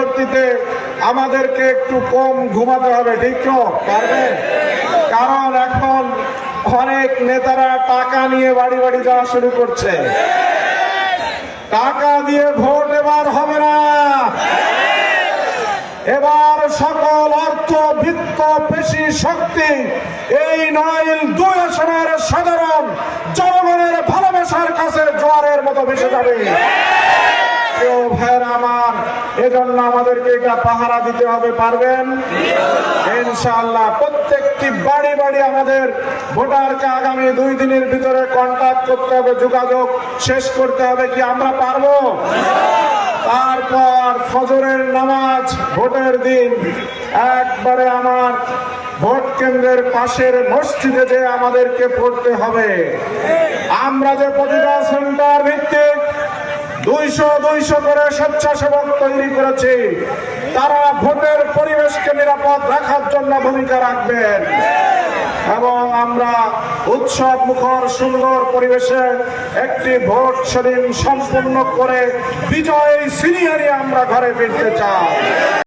পরবর্তীতে আমাদেরকে একটু কম ঘুমাতে হবে, ঠিক তো? পারবেন? কারণ এখন অনেক নেতারা টাকা নিয়ে বাড়ি বাড়ি যাওয়া শুরু করছে। টাকা দিয়ে ভোট এবার হবে না। এবার সকল অর্থ বৃত্ত পেশি শক্তি এই 9-2 আসনের সাধারণ জনগণের ভালোবাসার কাছে জোয়ারের মতো ভেসে যাবে। ভাইয়েরা আমার, এজন্য আমাদেরকে এটা পাহারা দিতে হবে। পারবেন? ইনশাআল্লাহ। প্রত্যেকটি বাড়ি বাড়ি আমাদের ভোটারকে আগামী 2 দিনের ভিতরে কন্টাক্ট করতে হবে, যোগাযোগ শেষ করতে হবে। কি আমরা পারবো? তারপর ফজরের নামাজ ভোটের দিন একবারে আমার ভোট কেন্দ্রের পাশের মসজিদে যে আমাদেরকে পড়তে হবে। আমরা যে প্রতিটা সেন্টার ভিত্তিক 200 করে স্বেচ্ছাসেবক তৈরি করেছি, তারা ভোটের পরিবেশকে নিরাপদ রাখার জন্য ভূমিকা রাখবেন এবং আমরা উৎসব মুখর সুন্দর পরিবেশে একটি ভোট সেদিন সম্পূর্ণ করে বিজয় ছিনিয়ে নিয়ে আমরা ঘরে ফিরতে চাই।